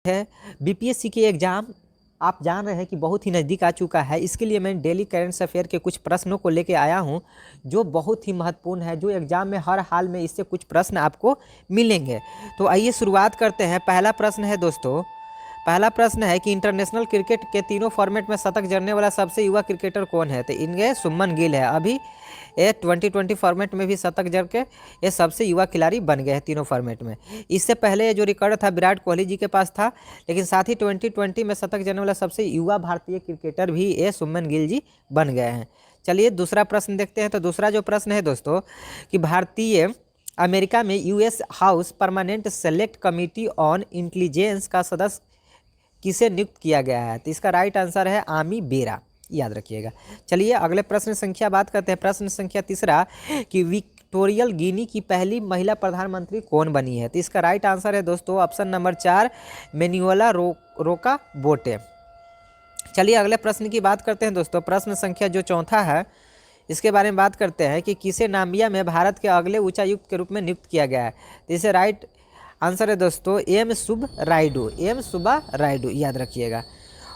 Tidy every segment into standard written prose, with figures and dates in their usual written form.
है बीपीएससी के एग्ज़ाम आप जान रहे हैं कि बहुत ही नज़दीक आ चुका है। इसके लिए मैं डेली करेंट अफेयर के कुछ प्रश्नों को लेके आया हूं जो बहुत ही महत्वपूर्ण है, जो एग्ज़ाम में हर हाल में इससे कुछ प्रश्न आपको मिलेंगे। तो आइए शुरुआत करते हैं। पहला प्रश्न है दोस्तों, पहला प्रश्न है कि इंटरनेशनल क्रिकेट के तीनों फॉर्मेट में शतक जड़ने वाला सबसे युवा क्रिकेटर कौन है? तो इनके शुभमन गिल है। अभी ये 2020 फॉर्मेट में भी शतक जड़ के ये सबसे युवा खिलाड़ी बन गए हैं तीनों फॉर्मेट में। इससे पहले ये जो रिकॉर्ड था विराट कोहली जी के पास था, लेकिन साथ ही 2020 में शतक जड़ने वाला सबसे युवा भारतीय क्रिकेटर भी ये शुभमन गिल जी बन गए हैं। चलिए दूसरा प्रश्न देखते हैं। तो दूसरा जो प्रश्न है दोस्तों कि भारतीय अमेरिका में US house permanent select committee on intelligence का सदस्य किसे नियुक्त किया गया है? तो इसका राइट आंसर है आमी बेरा, याद रखिएगा। चलिए अगले प्रश्न संख्या बात करते हैं। प्रश्न संख्या तीसरा कि इक्वेटोरियल गिनी की पहली महिला प्रधानमंत्री कौन बनी है? तो इसका राइट आंसर है दोस्तों ऑप्शन नंबर 4 मैनुएला रोका बोटे। चलिए अगले प्रश्न की बात करते हैं दोस्तों। प्रश्न संख्या जो चौथा है इसके बारे में बात करते हैं कि किसे नाम्बिया में भारत के अगले उच्चायुक्त के रूप में नियुक्त किया गया है? तो इसे राइट आंसर है दोस्तों एम सुब्बा रायडू, याद रखिएगा।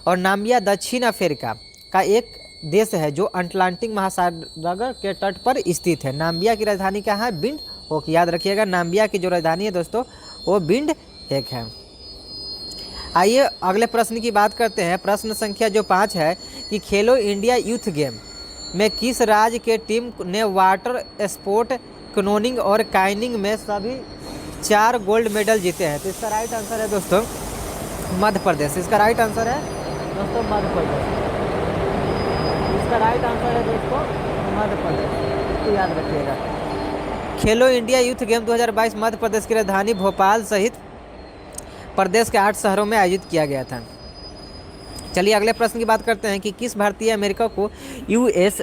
और नाम्बिया दक्षिण अफ्रीका का एक देश है जो अटलांटिक महासागर के तट पर स्थित है। नाम्बिया की राजधानी क्या है? बिंड होक, याद रखिएगा। नाम्बिया की जो राजधानी है दोस्तों वो बिंड हेक है। आइए अगले प्रश्न की बात करते हैं। प्रश्न संख्या जो 5 है कि खेलो इंडिया यूथ गेम में किस राज्य के टीम ने वाटर स्पोर्ट, कैनोइंग और काइनिंग में सभी 4 गोल्ड मेडल जीते हैं? तो इसका राइट आंसर है दोस्तों मध्य प्रदेश। इसका राइट आंसर है दोस्तों मध्य प्रदेश। इसका राइट आंसर है दोस्तों मध्य प्रदेश, तो याद रखिएगा। खेलो India youth game 2022 Madhya Pradesh की राजधानी भोपाल सहित प्रदेश के 8 शहरों में आयोजित किया गया था। चलिए अगले प्रश्न की बात करते हैं कि किस भारतीय अमेरिका को यूएस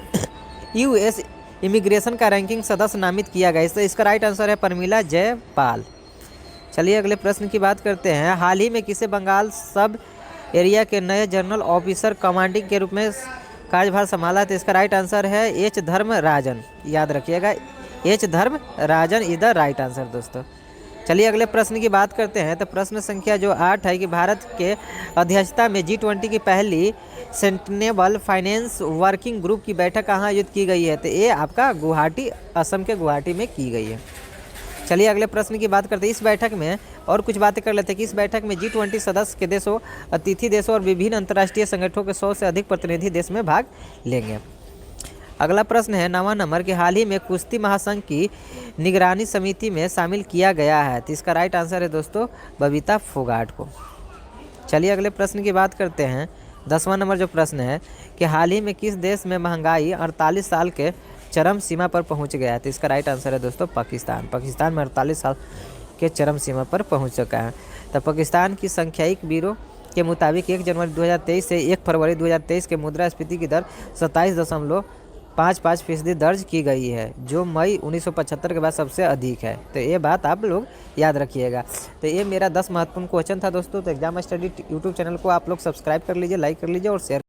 इमिग्रेशन का रैंकिंग सदस्य नामित किया गया? इसका राइट आंसर है परमिला जयपाल। चलिए अगले प्रश्न की बात करते हैं। हाल ही में किसे बंगाल सब एरिया के नए जनरल ऑफिसर कमांडिंग के रूप में कार्यभार संभाला? तो इसका राइट आंसर है एच धर्मराजन, याद रखिएगा। H Dharmarajan is the right answer दोस्तों। चलिए अगले प्रश्न की बात करते हैं। तो प्रश्न संख्या जो 8 है कि भारत के अध्यक्षता में G20 की पहली सस्टेनेबल फाइनेंस वर्किंग ग्रुप की बैठक कहाँ आयोजित की गई है? तो ये आपका गुवाहाटी, असम के गुवाहाटी में की गई है। चलिए अगले प्रश्न की बात करते हैं। इस बैठक में और कुछ बातें कर लेते हैं कि इस बैठक में G20 सदस्य के देशों, अतिथि देशों और विभिन्न अंतर्राष्ट्रीय संगठनों के 100 से अधिक प्रतिनिधि देश में भाग लेंगे। अगला प्रश्न है 9वां नंबर कि हाल ही में कुश्ती महासंघ की निगरानी समिति में शामिल किया गया है? तो इसका राइट आंसर है दोस्तों बबीता फोगाट को। चलिए अगले प्रश्न की बात करते हैं। 10वां नंबर जो प्रश्न है कि हाल ही में किस देश में महंगाई 48 साल के चरम सीमा पर पहुंच गया है? तो इसका राइट आंसर है दोस्तों पाकिस्तान। पाकिस्तान में 48 साल के चरम सीमा पर पहुंच चुका है। तो पाकिस्तान की सांख्यिकी ब्यूरो के मुताबिक 1 जनवरी 2023 से 1 फरवरी 2023 के मुद्रास्फीति की दर 27.55% दर्ज की गई है, जो मई 1975 के बाद सबसे अधिक है। तो ये बात आप लोग याद रखिएगा। तो ये मेरा 10 महत्वपूर्ण क्वेश्चन था दोस्तों। तो एग्जाम स्टडी यूट्यूब चैनल को आप लोग सब्सक्राइब कर लीजिए, लाइक कर लीजिए और शेयर